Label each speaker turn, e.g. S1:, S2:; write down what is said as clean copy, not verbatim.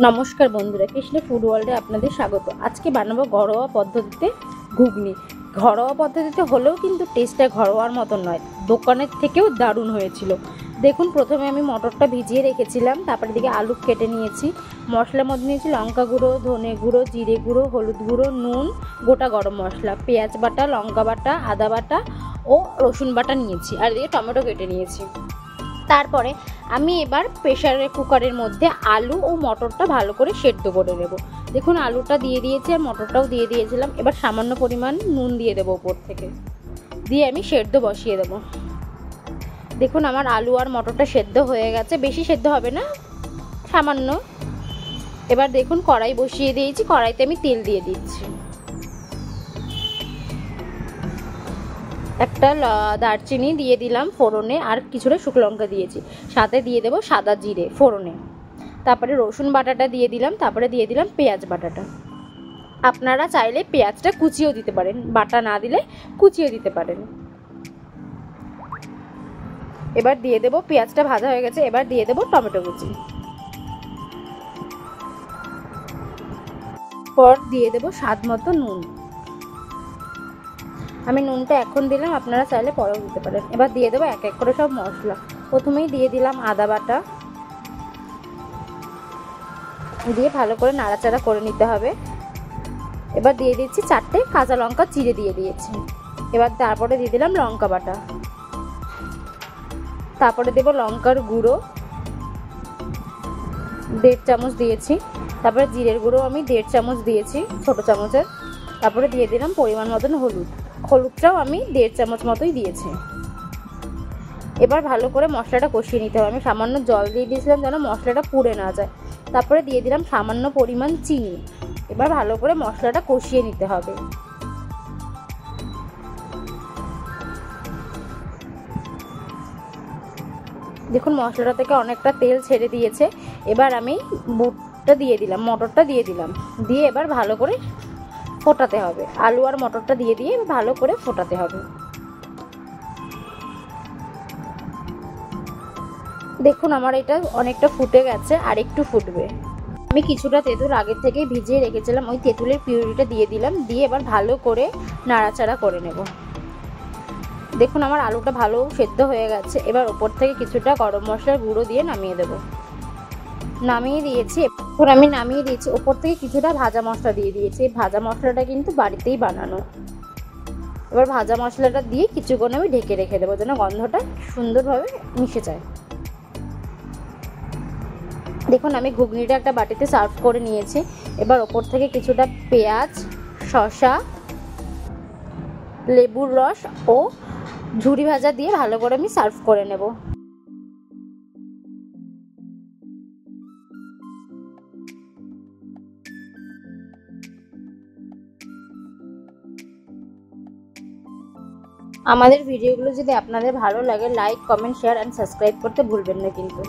S1: নমস্কার বন্ধুরা, কৃষ্ণ ফুড ওয়ার্ল্ডে আপনাদের স্বাগত। আজকে বানাবো ঘরোয়া পদ্ধতিতে ঘুগনি। ঘরোয়া পদ্ধতিতে হলেও কিন্তু টেস্টটা ঘরোয়ার মতন নয়, দোকানের থেকেও দারুণ হয়েছিল। দেখুন, প্রথমে আমি মটরটা ভিজিয়ে রেখেছিলাম, তারপরে দিকে আলু কেটে নিয়েছি। মশলার মধ্যে নিয়েছি লঙ্কা গুঁড়ো, ধনে গুঁড়ো, জিরে গুঁড়ো, হলুদ গুঁড়ো, নুন, গোটা গরম মশলা, পেঁয়াজ বাটা, লঙ্কা বাটা, আদা বাটা ও রসুন বাটা নিয়েছি, আর এদিকে টমেটো কেটে নিয়েছি। তারপরে আমি এবার প্রেসারের কুকারের মধ্যে আলু ও মটরটা ভালো করে সেদ্ধ করে নেব। দেখুন, আলুটা দিয়ে দিয়েছি আর মটরটাও দিয়ে দিয়েছিলাম। এবার সামান্য পরিমাণ নুন দিয়ে দেবো উপর থেকে, দিয়ে আমি সেদ্ধ বসিয়ে দেবো। দেখুন, আমার আলু আর মটরটা সেদ্ধ হয়ে গেছে, বেশি সেদ্ধ হবে না, সামান্য। এবার দেখুন, কড়াই বসিয়ে দিয়েছি, কড়াইতে আমি তেল দিয়ে দিচ্ছি। একটা দারচিনি দিয়ে দিলাম ফোড়নে, আর কিছুটা শুকনো লঙ্কা দিয়েছি, সাথে দিয়ে দেবো সাদা জিরে ফোড়নে। তারপরে রসুন বাটাটা দিয়ে দিলাম, তারপরে দিয়ে দিলাম পেঁয়াজ বাটাটা। আপনারা চাইলে পেঁয়াজটা কুচিয়েও দিতে পারেন, বাটা না দিলে কুচিয়ে দিতে পারেন। এবার দিয়ে দেবো, পেঁয়াজটা ভাজা হয়ে গেছে, এবার দিয়ে দেবো টমেটো কুচি। পর দিয়ে দেবো স্বাদ মতো নুন। আমি নুনটা এখন দিলাম, আপনারা চাইলে পরেও দিতে পারেন। এবার দিয়ে দেবো এক এক করে সব মশলা। প্রথমেই দিয়ে দিলাম আদা বাটা, দিয়ে ভালো করে নাড়াচাড়া করে নিতে হবে। এবার দিয়ে দিচ্ছি 4টে কাঁচা লঙ্কা চিড়ে দিয়ে দিয়েছি। এবার তারপরে দিয়ে দিলাম লঙ্কা বাটা, তারপরে দেবো লঙ্কার গুঁড়ো 1.5 চামচ দিয়েছি। তারপরে জিরের গুঁড়ো আমি 1.5 চামচ দিয়েছি, ছোটো চামচের। তারপরে দিয়ে দিলাম পরিমাণ মতন হলুদটাও আমি 1.5 চামচ মতোই দিয়েছি। এবার ভালো করে মশলাটা কষিয়ে নিতে হবে। আমি সামান্য জল দিয়ে দিয়েছিলাম যেন মশলাটা পুড়ে না যায়। তারপরে দিয়ে দিলাম সামান্য পরিমাণ চিনি। এবার ভালো করে মশলাটা কষিয়ে নিতে হবে। দেখুন, মশলাটা থেকে অনেকটা তেল ছেড়ে দিয়েছে। এবার আমি বুটটা দিয়ে দিলাম, মটরটা দিয়ে দিলাম, দিয়ে এবার ভালো করে ফোটাতে হবে। আলু আর মটরটা দিয়ে ভালো করে ফোটাতে হবে। দেখুন, আমার এটা অনেকটা ফুটে গেছে, আর একটু ফুটবে। আমি কিছুটা তেঁতুল আগের থেকেই ভিজিয়ে রেখেছিলাম, ওই তেঁতুলের পিউরিটা দিয়ে দিলাম, দিয়ে এবার ভালো করে নাড়াচাড়া করে নেব। দেখুন, আমার আলুটা ভালো সেদ্ধ হয়ে গেছে। এবার ওপর থেকে কিছুটা গরম মশলার গুঁড়ো দিয়ে নামিয়ে দেবো। নামিয়ে দিয়েছি। এখন আমি নামিয়ে দিয়েছি, ওপর থেকে কিছুটা ভাজা মশলা দিয়ে দিয়েছি। ভাজা মশলাটা কিন্তু বাড়িতেই বানানো। এবার ভাজা মশলাটা দিয়ে কিছুক্ষণ আমি ঢেকে রেখে দেবো, যেন গন্ধটা সুন্দরভাবে মিশে যায়। দেখুন, আমি ঘুগনিটা একটা বাটিতে সার্ভ করে নিয়েছি। এবার ওপর থেকে কিছুটা পেঁয়াজ, শসা, লেবুর রস ও ঝুরি ভাজা দিয়ে ভালো করে আমি সার্ভ করে নেব। আমাদের ভিডিওগুলো যদি আপনাদের ভালো লাগে, like, comment, share and subscribe করতে ভুলবেন না কিন্তু।